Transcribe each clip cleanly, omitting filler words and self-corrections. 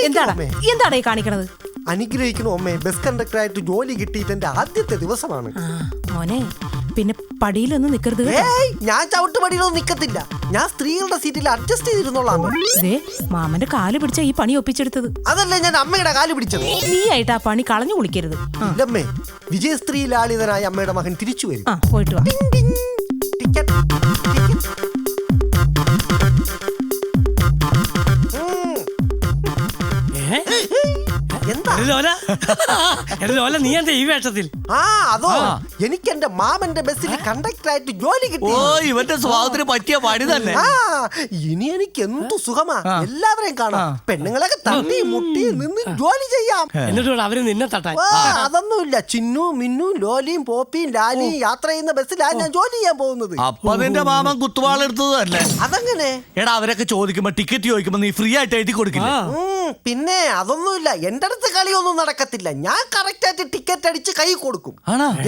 എന്താണ് ഈ കാണിക്കണത്? അനുഗ്രഹിക്കണോ അമ്മേ, ബസ് കണ്ടക്ടറായിട്ട് ജോലി കിട്ടിയിട്ട് എന്റെ ആദ്യത്തെ ദിവസമാണ്. മോനെ പിന്നെ പടിയിലൊന്നും നിക്കരുത്. ഞാൻ ചവിട്ടുപടിയിലൊന്നും നിക്കത്തില്ല. ഞാൻ സ്ത്രീകളുടെ സീറ്റിൽ അഡ്ജസ്റ്റ് ചെയ്തിരുന്നോളാം. മാമന്റെ കാല് പിടിച്ച ഈ പണി ഒപ്പിച്ചെടുത്തത്. അതല്ലേ ഞാൻ അമ്മയുടെ കാല് പിടിച്ചത്. നീ ആയിട്ട് ആ പണി കളഞ്ഞു കുളിക്കരുത്. ഇല്ലമ്മേ, വിജയസ്ത്രീ ലാളിതനായ അമ്മയുടെ മകൻ തിരിച്ചു വരും. പോയിട്ട് വാ. നീ എന്താ ഈ വേഷത്തിൽ? അതോ എനിക്ക് എന്റെ മാമന്റെ ബസ്സിൽ കണ്ടക്ടറായിട്ട് ജോലി കിട്ടി. ഇവന്റെ സ്വഭാവത്തിന് പറ്റിയ പണി തന്നെ. ഇനി എനിക്ക് എന്തു സുഖമാ, എല്ലാവരെയും കാണാം, പെണ്ണുങ്ങളൊക്കെ തട്ടി മുട്ടി നിന്ന് ജോലി ചെയ്യാം. എന്നിട്ട് അവര് നിന്നെ തട്ടാൻ. അതൊന്നുമില്ല. ചിന്നു മിന്നു ലോലിയും പോപ്പിയും ലാലിയും യാത്ര ചെയ്യുന്ന ബസ്സിലാണ് ഞാൻ ജോലി ചെയ്യാൻ പോകുന്നത്. അപ്പൊ നിന്റെ മാമൻ കുത്തുവാളെടുത്തത് തന്നെ. അതെങ്ങനെ? എടാ അവരൊക്കെ ചോദിക്കുമ്പോ ടിക്കറ്റ് ചോദിക്കുമ്പോ നീ ഫ്രീ ആയിട്ട് എഴുതി കൊടുക്കില്ല. പിന്നെ അതൊന്നുമില്ല, എന്റെ അടുത്ത് കളിയൊന്നും നടക്കത്തില്ല. ഞാൻ കറക്റ്റ് ആയിട്ട് ടിക്കറ്റ് അടിച്ച് കൈ കൊടുക്കും,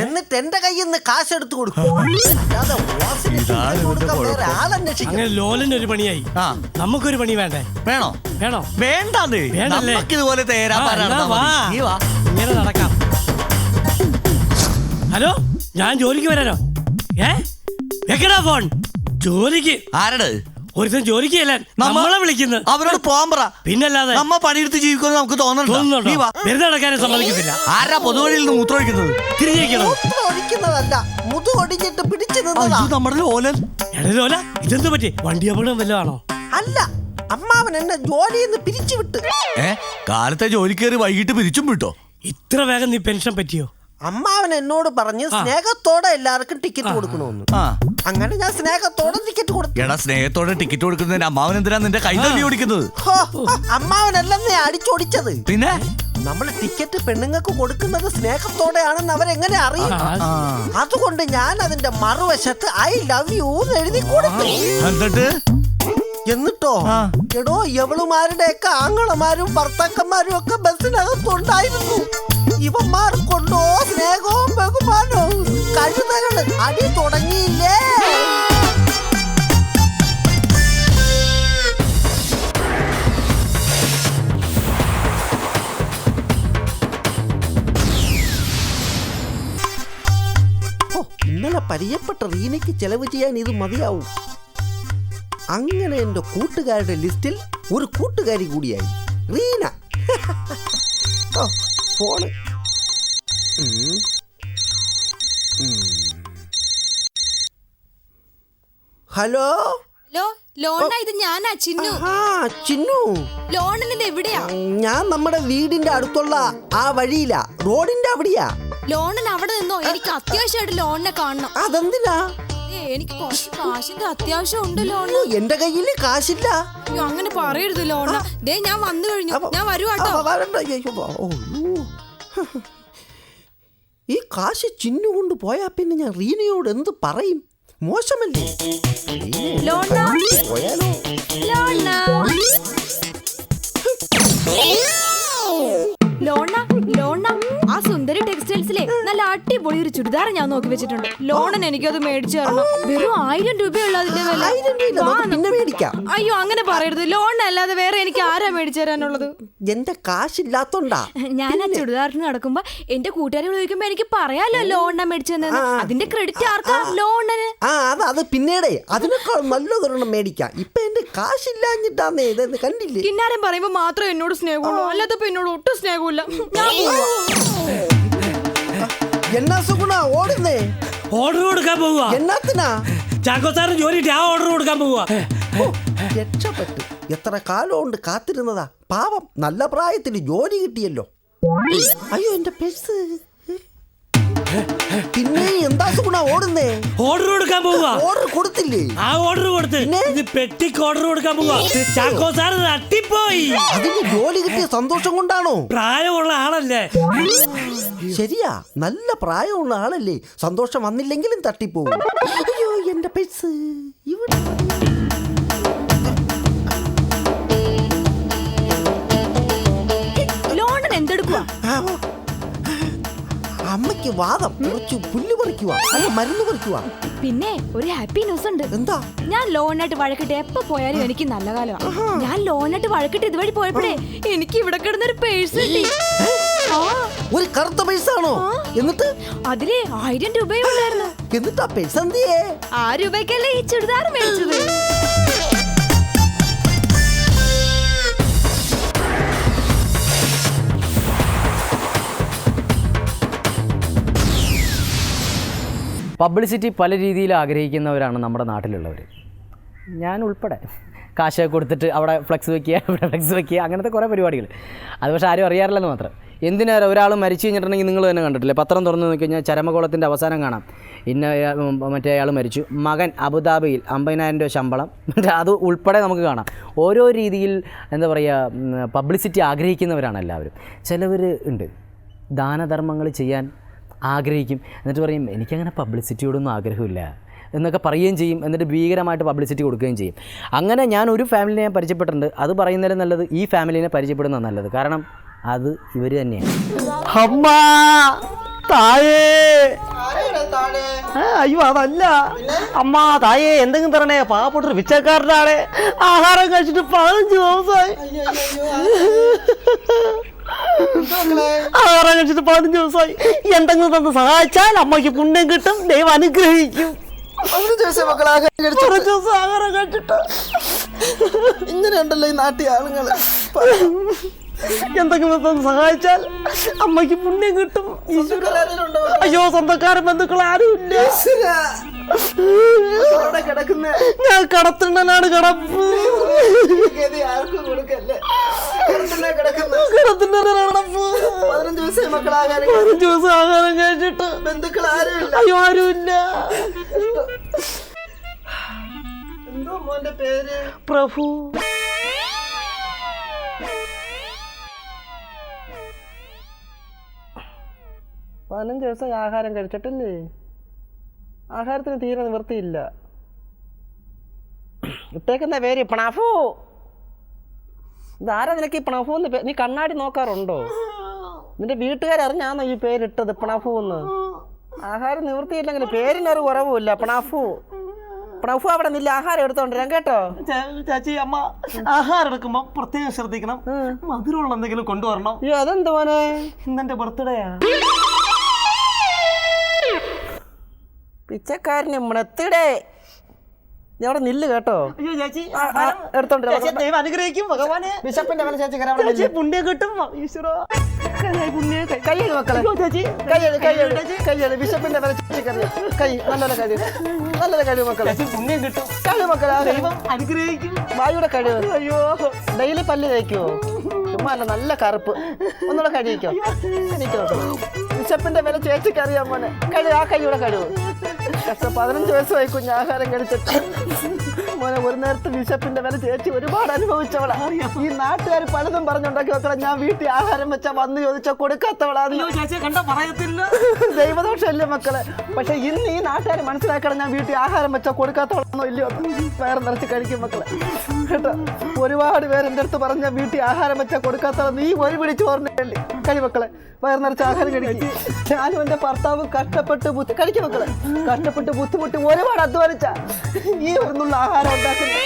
എന്നിട്ട് എന്റെ കയ്യിൽ നിന്ന് കാശ് എടുത്ത് കൊടുക്കും. ലോലനൊരു പണിയായി, നമുക്കൊരു പണി വേണ്ടേ? വേണോ? വേണോ? വേണ്ടേ? ഇതുപോലെ ഇങ്ങനെ നടക്കാം. ഹലോ, ഞാൻ ജോലിക്ക് വരാനോ? വെക്കടാ ഫോൺ. ജോലിക്ക് ആരട്? ഒരുത്തൻ ജോലിക്കല്ല നമ്മളെ വിളിക്കുന്നത്. അവരോട് പോകാൻ പറ. പിന്നല്ലാതെ നമ്മ പണിയെടുത്ത് ജീവിക്കുമെന്ന് നമുക്ക് തോന്നുന്നുണ്ടോ? വെറുതെ നടക്കാനും സമ്മതിക്കത്തില്ല. ആരാ പൊതുവഴിയിൽ നിന്ന് മൂത്രമൊഴിക്കുന്നത്? തിരിഞ്ഞിരിക്കുന്നതല്ല, മുതുകൊടിഞ്ഞിട്ട് പിടിച്ചു നിന്നതാ നമ്മുടെ ലോലൻ. ലോല, ഇതെന്ത് പറ്റി? വണ്ടി അപകടം വല്ലതും ആണോ? അല്ല, അമ്മാവൻ എന്നെ ജോലിയിൽ നിന്ന് പിരിച്ചു വിട്ട്. കാലത്തെ ജോലി കയറി വൈകിട്ട് പിരിച്ചും വിട്ടോ? ഇത്ര വേഗം നീ പെൻഷൻ പറ്റിയോ? അമ്മാവൻ എന്നോട് പറഞ്ഞ് സ്നേഹത്തോടെ എല്ലാവർക്കും ടിക്കറ്റ് കൊടുക്കണമെന്ന്. അങ്ങനെ ഞാൻ സ്നേഹത്തോടെ ടിക്കറ്റ് കൊടുത്തു. എടാ, സ്നേഹത്തോടെ ടിക്കറ്റ് കൊടുക്കുന്നതിന് അമ്മാവൻ എന്തിനാ നിന്റെ കൈ തല്ലി ഓടിക്കുന്നത്? അമ്മാവനല്ലെന്നേ അടിച്ചോടിച്ചത്. പിന്നെ നമ്മൾ ടിക്കറ്റ് പെണ്ണുങ്ങൾക്ക് കൊടുക്കുന്നത് സ്നേഹത്തോടെയാണെന്ന് അവരെങ്ങനെ അറിയും? അതുകൊണ്ട് ഞാൻ അതിന്റെ മറുവശത്ത് ഐ ലവ് യു എന്ന് എഴുതി കൊടുത്തു. എന്നിട്ടോ എടോ, എവളുമാരുടെയൊക്കെ ആങ്ങളമാരും ഭർത്താക്കന്മാരും ഒക്കെ ബസ്സിനകത്തുണ്ടായിരുന്നു. ഇവന്മാർ കൊണ്ടോ സ്നേഹവും ബഹുമാനവും. കഴുതകള് അടി തുടങ്ങിയില്ലേ? ഇന്നലെ പരിചയപ്പെട്ട റീനയ്ക്ക് ചെലവ് ചെയ്യാൻ ഇത് മതിയാവും. അങ്ങനെ എന്റെ കൂട്ടുകാരുടെ ലിസ്റ്റിൽ ഒരു കൂട്ടുകാരി കൂടിയായി റീന. ഫോണ്. ഹലോ ഹലോ, ലോണ, ഇത് ഞാനാ ചിന്നു. ചിന്നു, ലോണൻ എവിടെയാ? ഞാൻ നമ്മുടെ വീടിന്റെ അടുത്തുള്ള ആ വഴിയിലാ, റോഡിന്റെ അവിടെയാ. ലോണൻ അവിടെ നിന്നോ? എനിക്ക് അത്യാവശ്യമായിട്ട് ലോണിനെ കാണണം. അതെന്തിനാ? എനിക്ക് കുറച്ച് കാശിന്റെ അത്യാവശ്യം ഉണ്ട് ലോണ. എന്റെ കയ്യില് കാശില്ല. അങ്ങനെ പറയരുത് ലോണ. ദേ, ഞാൻ വന്നു കഴിഞ്ഞു, ഞാൻ വരുവാട്ടോ. ഈ കാശ് ചിന്നു കൊണ്ട് പോയാ പിന്നെ ഞാൻ റീനയോട് എന്ത് പറയും? മോശമല്ലേ? പോയാലോ? ലോണ, ലോണ, ആ സുന്ദരി ടെക്സ്റ്റൈൽസിലെ നല്ല അടിപൊളി ഒരു ചുരിദാർ ഞാൻ നോക്കി വെച്ചിട്ടുണ്ട്. ലോണൻ എനിക്കത് മേടിച്ചു തരണം. വെറും 1000 രൂപയുള്ള അതിന്റെ വില. അയ്യോ, അങ്ങനെ പറയരുത്. ലോൺ അല്ലാതെ വേറെ എനിക്ക് ആരാ മേടിച്ചു തരാനുള്ളത്? എന്റെ കാശില്ലാത്തോണ്ടാ. ഞാൻ ആ ചുരിദാറിന് നടക്കുമ്പോ എന്റെ കൂട്ടുകാരെ ചോദിക്കുമ്പോ എനിക്ക് പറയാലോ ലോണ മേടിച്ചു തന്നെ. അതിന്റെ ക്രെഡിറ്റ് ആർക്കാ? ലോണന്. അത് പിന്നീടേ അതിനേക്കാൾ നല്ലതൊരെണ്ണം മേടിക്കാം. ഇപ്പൊ എന്റെ കാശില്ലാഞ്ഞിട്ടാന്നേ. ഇതെന്ന് കണ്ടില്ലേ? കിന്നാരം പറയുമ്പോ മാത്രമേ എന്നോട് സ്നേഹമുള്ളൂ, അല്ലാത്തപ്പോ എന്നോട് ഒട്ടും സ്നേഹമില്ല. എന്നാ സുഗുണ ഓടുന്നേ? ഓർഡർ കൊടുക്കാൻ പോവുക. എന്നാത്തിനാ? ചാക്കോസാറിന് ജോലി ആ ഓർഡർ കൊടുക്കാൻ പോവുക. രക്ഷപ്പെട്ടു. എത്ര കാലം കൊണ്ട് കാത്തിരുന്നതാ. പാവം, നല്ല പ്രായത്തിൽ ജോലി കിട്ടിയല്ലോ. അയ്യോ, എന്റെ പേഴ്സ്. പിന്നെ എന്താ സുഗുണ ഓടുന്നേ? ഓർഡർ കൊടുക്കാൻ പോവുക. ഓർഡർ കൊടുത്തില്ലേ? ആ ഓർഡർ കൊടുത്ത് പെട്ടിക്ക് ഓർഡർ കൊടുക്കാൻ പോവുക. ചാക്കോസാർ തട്ടിപ്പോയി. അതിന് ജോലി കിട്ടിയ സന്തോഷം കൊണ്ടാണോ? പ്രായമുള്ള ആളല്ലേ? ശരിയാ, നല്ല പ്രായമുള്ള ആളല്ലേ. സന്തോഷം വന്നില്ലെങ്കിലും തട്ടിപ്പോവും. അയ്യോ, എന്റെ പേഴ്സ് ഇവിടെ. ലോണൻ എന്തെടുക്കുക? അമ്മയ്ക്ക് എനിക്ക് വാദം, കുറച്ച് പുല്ല് പറിക്കുക, അല്ല മരുന്ന് പറിക്കുക. പിന്നെ ഒരു ഹാപ്പി ന്യൂസ് ഉണ്ട്. എന്താ? ഞാൻ ലോണായിട്ട് വഴക്കിട്ട് എപ്പോ പോയാലും എനിക്ക് നല്ല കാലമാണ്. ഞാൻ ലോണായിട്ട് വഴക്കിട്ട് ഇതുവഴി പോയപ്പോഴേ എനിക്ക് ഇവിടെ കിടന്നൊരു പേഴ്സ് കിട്ടി. ഒരു കറുത്ത പൈസാണോ? എന്നിട്ട് അതില് 1000 രൂപയും ഉണ്ടായിരുന്നു. എന്നിട്ട് ആ പൈസ എന്തിയേ? ആ രൂപയ്ക്കല്ലേ ഈ ചുരിദാർ മേടിച്ചത്. പബ്ലിസിറ്റി പല രീതിയിൽ ആഗ്രഹിക്കുന്നവരാണ് നമ്മുടെ നാട്ടിലുള്ളവർ, ഞാൻ ഉൾപ്പെടെ. കാശൊക്കെ കൊടുത്തിട്ട് അവിടെ ഫ്ലെക്സ് വയ്ക്കുക, ഇവിടെ ഫ്ലെക്സ് വയ്ക്കുക, അങ്ങനത്തെ കുറേ പരിപാടികൾ. അത് പക്ഷേ ആരും അറിയാറില്ലെന്ന് മാത്രം. എന്തിനാണ് ഒരാൾ മരിച്ചു കഴിഞ്ഞിട്ടുണ്ടെങ്കിൽ നിങ്ങൾ തന്നെ കണ്ടിട്ടില്ലേ, പത്രം തുറന്ന് നോക്കി കഴിഞ്ഞാൽ ചരമകോളത്തിൻ്റെ അവസാനം കാണാം, മറ്റേ അയാൾ മരിച്ചു, മകൻ അബുദാബിയിൽ 50,000 രൂപ ശമ്പളം, അത് ഉൾപ്പെടെ നമുക്ക് കാണാം. ഓരോ രീതിയിൽ എന്താ പറയുക, പബ്ലിസിറ്റി ആഗ്രഹിക്കുന്നവരാണ് എല്ലാവരും. ചിലവർ ഉണ്ട് ദാനധർമ്മങ്ങൾ ചെയ്യാൻ ആഗ്രഹിക്കും, എന്നിട്ട് പറയും എനിക്കങ്ങനെ പബ്ലിസിറ്റിയോടൊന്നും ആഗ്രഹമില്ല എന്നൊക്കെ പറയുകയും ചെയ്യും, എന്നിട്ട് ഭീകരമായിട്ട് പബ്ലിസിറ്റി കൊടുക്കുകയും ചെയ്യും. അങ്ങനെ ഞാൻ ഒരു ഫാമിലിനെ ഞാൻ പരിചയപ്പെട്ടിട്ടുണ്ട്. അത് പറയുന്നതിലും നല്ലത് ഈ ഫാമിലിനെ പരിചയപ്പെടുന്നതാണ് നല്ലത്, കാരണം അത് ഇവർ തന്നെയാണ്. അമ്മ തായേ, അയ്യോ അതല്ല അമ്മ തായേ, എന്തെങ്കിലും തരണേ, പാവപ്പെട്ടൊരു പിച്ചക്കാരനാണ്, ആഹാരം കഴിച്ചിട്ട് 15 ദിവസമായി. ആഹാരം കഴിച്ചിട്ട് 15 ദിവസമായി. എന്തെങ്കിലും തന്ന് സഹായിച്ചാൽ അമ്മയ്ക്ക് പുണ്യം കിട്ടും, ദൈവം അനുഗ്രഹിക്കും. കുറച്ച് ദിവസം ആഹാരം കഴിച്ചിട്ട് ഇങ്ങനെയുണ്ടല്ലോ ഈ നാട്ടിൽ ആളുകള്. എന്തെങ്കിലും തന്ന് സഹായിച്ചാൽ അമ്മയ്ക്ക് പുണ്യം കിട്ടും. അയ്യോ സ്വന്തക്കാരൻ ബന്ധുക്കൾ ആരുമില്ല. ഞാൻ കടത്തിണ്ണനാണ്, കിടപ്പ് കിടപ്പ്. 15 ദിവസം ആഹാരം കഴിച്ചിട്ട് ബന്ധുക്കൾ ആരുമില്ല. അയ്യോ ആരുമില്ല. എന്തോ മോന്റെ പേര്? പ്രഭു. പതിനഞ്ച് ദിവസം ആഹാരം കഴിച്ചിട്ടില്ലേ? ആഹാരത്തിന് തീരെ നിവൃത്തിയില്ല. ഇട്ടേക്കുന്ന പേര് പണഫു. ഇതാരാ നിനക്ക് ഈ പണഫു എന്ന്? നീ കണ്ണാടി നോക്കാറുണ്ടോ? നിന്റെ വീട്ടുകാരറിഞ്ഞാന്നോ ഈ പേരിട്ടത് പണഫു എന്ന്? ആഹാരം നിവൃത്തിയില്ലെങ്കിൽ പേരിനൊരു കുറവുമില്ല. പണഫു പണഫു അവിടെ നില്ല, ആഹാരം എടുത്തോണ്ടിരാം കേട്ടോ. ചാച്ചി അമ്മ ആഹാരം എടുക്കുമ്പോ പ്രത്യേകം ശ്രദ്ധിക്കണം, മധുരമുള്ള എന്തെങ്കിലും കൊണ്ടുവരണം. അയ്യോ അതെന്ത് മോനെ, ഇന്നെന്റെ ബർത്ത്ഡേയാ. പിച്ചക്കാരന് മണത്തിടേ അവിടെ നില്ല് കേട്ടോ. അയ്യോ ചാച്ചി എടുത്തോണ്ട് അനുഗ്രഹിക്കും ഭഗവാനെ. ബിഷപ്പിന്റെ വില ചേച്ചി പുണ്യം കിട്ടും. ഈശ്വരോ കൈയ്യടി മക്കളെ, കൈയ്യടി ബിഷപ്പിന്റെ വില ചേച്ചിക്കറിയാം. കൈ നല്ലൊരു കഴിവ്, നല്ലൊരു കഴിവ് മക്കളെ, പുണ്യം കിട്ടും. കഴിവ് മക്കളെ, ദൈവം അനുഗ്രഹിക്കും. വായുടെ കഴിവ്. അയ്യോ ഡെയിലി പല്ല് തേക്കുവോ? ചുമ്മാ അല്ല, നല്ല കറുപ്പ്. ഒന്നുകൂടെ കഴിക്കോ, എനിക്കോ. ബിഷപ്പിന്റെ വില ചേച്ചിക്കറിയാം മോനെ. കഴിവ്, ആ കൈയുടെ കഴിവ്. 15 വയസ്സായി കുഞ്ഞ് ആഹാരം കഴിച്ചിട്ട് മോനെ. ഒരു നേരത്തെ ബിഷപ്പിന്റെ വില ചേച്ചി ഒരുപാട് അനുഭവിച്ചവളാ. ഈ നാട്ടുകാർ പലതും പറഞ്ഞുണ്ടാക്കി വെക്കണം. ഞാൻ വീട്ടിൽ ആഹാരം വെച്ചാ വന്ന് ചോദിച്ചാൽ കൊടുക്കാത്തവളാ. ദൈവദോഷമല്ലേ മക്കളെ? പക്ഷെ ഇന്ന് ഈ നാട്ടുകാർ മനസ്സിലാക്കണം, ഞാൻ വീട്ടിൽ ആഹാരം വെച്ചാൽ കൊടുക്കാത്തവളാണോ ഇല്ലയോ? വയറ് നിറച്ച് കഴിക്കും മക്കളെ കേട്ടോ. ഒരുപാട് പേര് എൻ്റെ അടുത്ത് പറഞ്ഞ വീട്ടിൽ ആഹാരം വെച്ചാൽ കൊടുക്കാത്തവള. നീ ഒരു പിടി ചോറിന് വേണ്ടി കഴി മക്കളെ, വയറ് നിറച്ച് ആഹാരം കഴിക്കും. ഞാനും എൻ്റെ ഭർത്താവും കഷ്ടപ്പെട്ട് കഴിക്കും മക്കളെ, കഷ്ടപ്പെട്ട് ബുദ്ധിമുട്ടി ഒരുപാട് അധ്വാനിച്ച ഈ ഒന്നുള്ള ആഹാരം ഉണ്ടാക്കുന്നത്.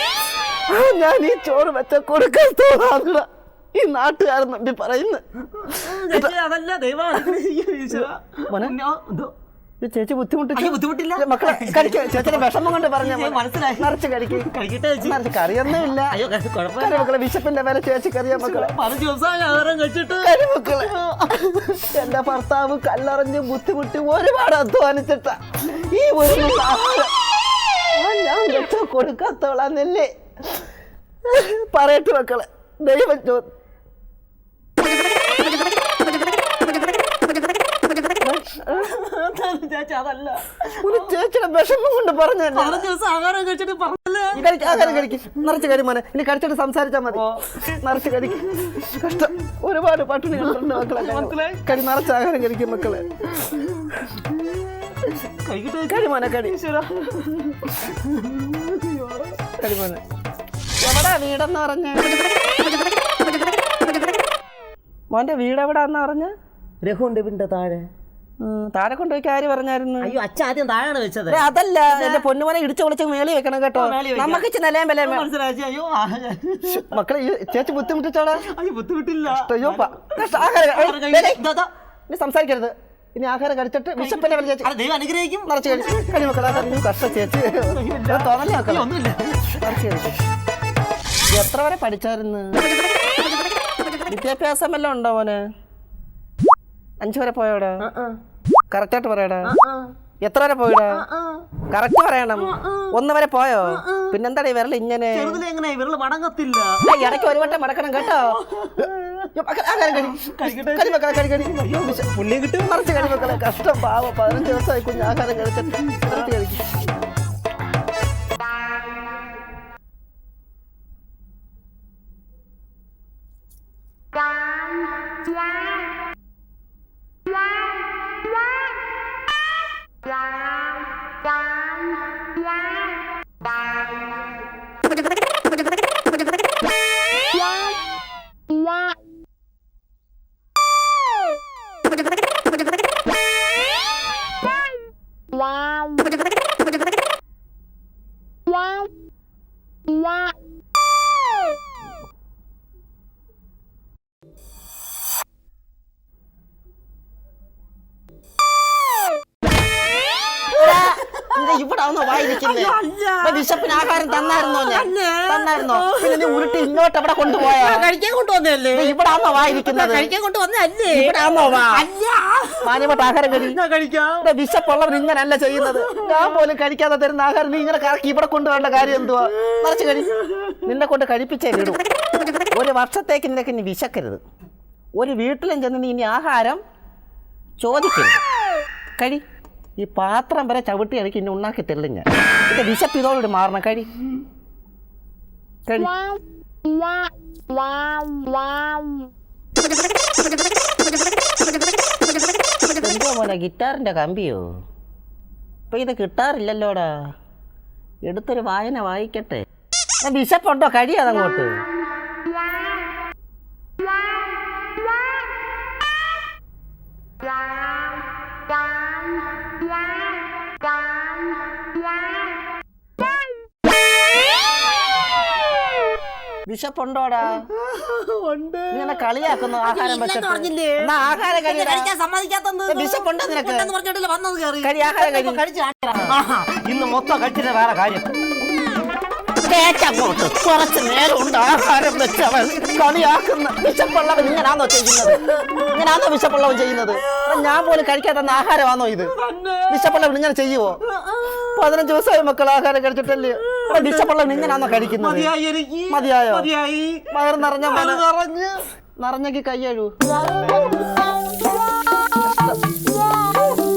ഞാൻ ഈ ചോറ് വെച്ച കൊടുക്കാത്തോളാ ഈ നാട്ടുകാരൻ നമ്പി പറയുന്നു. അതല്ല ദൈവം. ചേച്ചി ബുദ്ധിമുട്ടില്ല മക്കളെ. കഴിക്കുക, ചേച്ചിയുടെ വിഷമം കൊണ്ട് പറഞ്ഞ മനസ്സിലായി. നിറച്ച് കഴിക്കട്ടെ, നിറച്ച് കറിയൊന്നും ഇല്ല മക്കളെ. വിശപ്പിന്റെ വില ചേച്ചിക്കറിയാം മക്കളെ. 15 ദിവസം ആഹാരം കഴിച്ചിട്ട് മക്കളെ എന്റെ ഭർത്താവ് കല്ലറിഞ്ഞ് ബുദ്ധിമുട്ടി ഒരുപാട് അധ്വാനിച്ചിട്ടാ ഈ ഒരു ആഹാരം ഞാൻ വെച്ച കൊടുക്കാത്തോളാന്നല്ലേ പറയട്ടെ മക്കളെ. ദൈവം അതല്ല, ഒരു ചേച്ചിയുടെ വിഷമം കൊണ്ട് പറഞ്ഞു. 15 ദിവസം ആഹാരം കഴിച്ചിട്ട് പറഞ്ഞല്ലേ. ആഹാരം കഴിക്കും, നിറച്ച് കരി മോനെ. ഇനി കഴിച്ചിട്ട് സംസാരിച്ചാൽ മതി. നിറച്ച് കഴിക്കും. കഷ്ടം, ഒരുപാട് പട്ടിണി കണ്ടിട്ടുണ്ട് മക്കളെ. കരി നിറച്ച് ആഹാരം കഴിക്കും മക്കളെ. കരി മോനെ, കരി കരി മോനെ. എവിടാ വീടെന്ന് പറഞ്ഞ മോന്റെ വീട് എവിടാന്ന് പറഞ്ഞ? രഘുണ്ട് വീടിന്റെ താഴെ. താഴെ കൊണ്ടുപോയി ആര് പറഞ്ഞായിരുന്നു? അയ്യോ അച്ഛൻ ആദ്യം താഴെയാണ് വെച്ചത്. അതല്ല, എന്റെ പൊന്നുമോനെ ഇടിച്ചു വിളിച്ച് മേളി വെക്കണം കേട്ടോ. നമുക്ക് ഇച്ചിരി നിലയും വില മനസ്സിലായി. അയ്യോ മക്കളെ ചേച്ചി ബുദ്ധിമുട്ടിച്ചോടാ. അയ്യോ ബുദ്ധിമുട്ടില്ല. അയ്യോ സംസാരിക്കരുത്. ഇനി ആഹാരം കഴിച്ചിട്ട് വിശപ്പിനെ വലിയ ചേച്ചി ദൈവം അനുഗ്രഹിക്കും. നിറച്ച് കഴി മക്കളെ. കഷ്ട ചേച്ചി തോന്നലേ മക്കളെ. ഒന്നുമില്ല. നിറച്ച് കഴിക്കും. എത്ര വരെ പഠിച്ചായിരുന്നു? വിദ്യാഭ്യാസം വല്ലതും ഉണ്ടോ മോനെ? 5 വരെ പോയോടാ? കറക്റ്റായിട്ട് പറയടാ. എത്ര വരെ പോയിടാ? കറക്റ്റ് പറയണം. 1 വരെ പോയോ? പിന്നെന്താ ഈ വിരൽ ഇങ്ങനെ? എങ്ങനെ വിരൽ മടങ്ങത്തില്ല. ഇടയ്ക്ക് ഒരു വട്ടം മടക്കണം കേട്ടോ. പുള്ളി കിട്ടും. നിറച്ച് കഴി മക്കളെ. കഷ്ടം പാവ. 15 ദിവസമായി കുഞ്ഞ് ആഹാരം കഴിച്ചിട്ട്. നിറച്ച് കഴിക്കും. ഇവിടെ വായിരിക്കുന്നേ. വിശപ്പിന് ആഹാരം തന്നായിരുന്നോ? തന്നായിരുന്നോ? പിന്നെ നീ ഉരുട്ടി ഇങ്ങോട്ട് അവിടെ കൊണ്ടുപോയാ? കഴിക്കാൻ കൊണ്ടുവന്നല്ലേ? ഇവിടെ ആണോ വായിരിക്കുന്നത്? കഴിക്കാൻ കൊണ്ടുവന്നല്ലേ? ഇവിടെ ആണോ വാ? മാന്യമായിട്ട് ആഹാരം കഴിക്കാം. വിശപ്പുള്ളവർ ഇങ്ങനല്ല ചെയ്യുന്നത്. ഞാൻ പോലും കഴിക്കാതെ തരുന്ന ആഹാരം നീ ഇങ്ങനെ കറക്കി ഇവിടെ കൊണ്ടുപോകേണ്ട കാര്യം എന്തുവാ? നിറച്ച് കഴി. നിന്നെ കൊണ്ട് കഴിപ്പിച്ചേ വിടും. 1 വർഷത്തേക്ക് നിനക്ക് ഇനി വിശക്കരുത്. ഒരു വീട്ടിലും ചെന്ന് നീ ഇനി ആഹാരം ചോദിക്കരുത്. കഴി. ഈ പാത്രം വരെ ചവിട്ടി എനിക്ക് ഇനി ഉണ്ടാക്കി തരില്ല ഞാൻ. എന്റെ വിശപ്പ് ഇതോടുകൂടി മാറണം. കഴി കഴി. എന്തോ മോനെ ഗിറ്റാറിന്റെ കമ്പിയോ? ഇപ്പൊ ഇത് കിട്ടാറില്ലല്ലോടാ. എടുത്തൊരു വായന വായിക്കട്ടെ. വിശപ്പുണ്ടോ? കഴിയാതങ്ങോട്ട്. വിശപ്പുണ്ടോടാ? ഇങ്ങനെ കളിയാക്കുന്നു ആഹാരം വെച്ചിട്ട്. ആഹാരം വിശപ്പുണ്ടോ നിനക്ക്? ഇന്ന് മൊത്തം കഴിച്ചിട്ട് വേറെ കാര്യം. കേട്ടങ്ങോട്ട്. കുറച്ച് നേരം ഉണ്ട് ആഹാരം വെച്ചവൻ കളിയാക്കുന്ന. വിശപ്പുള്ളവൻ ഇങ്ങനാണോ ചെയ്യുന്നത്? ഇങ്ങനാണോ വിശപ്പുള്ളവൻ ചെയ്യുന്നത്? ഞാൻ പോലും കഴിക്കാത്ത ആഹാരമാണോ ഇത്? വിശപ്പുള്ളവൻ ഇങ്ങനെ ചെയ്യുവോ? 15 ദിവസമായി മക്കൾ ആഹാരം കഴിച്ചിട്ടല്ലേ? വിശപ്പുള്ളവൻ ഇങ്ങനാണോ കഴിക്കുന്നത്? മതിയായോ? വയറ് നിറഞ്ഞെങ്കിൽ കയ്യഴു.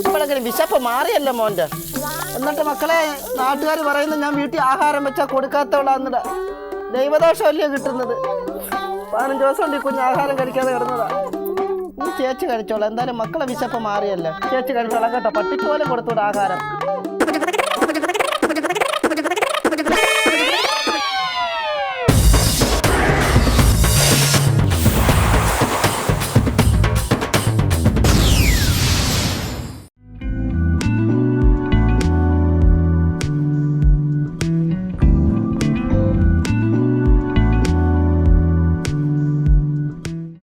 ഇപ്പോഴെങ്കിലും വിശപ്പ് മാറിയല്ലോ മോൻ്റെ. എന്നിട്ട് മക്കളെ നാട്ടുകാർ പറയുന്നത് ഞാൻ വീട്ടിൽ ആഹാരം വെച്ചാൽ കൊടുക്കാത്തവളാന്നിട. ദൈവദോഷമല്ലേ കിട്ടുന്നത്? 15 ദിവസം കൊണ്ട് ഈ കുഞ്ഞ് ആഹാരം കഴിക്കാതെ കിടന്നതാ. ചേച്ചി കഴിച്ചോളാം. എന്തായാലും മക്കളെ വിശപ്പ് മാറിയല്ലേ. ചേച്ചി കഴിച്ചോളാം കേട്ടോ. പട്ടിക്ക് പോലും കൊടുത്തൂടെ ആഹാരം.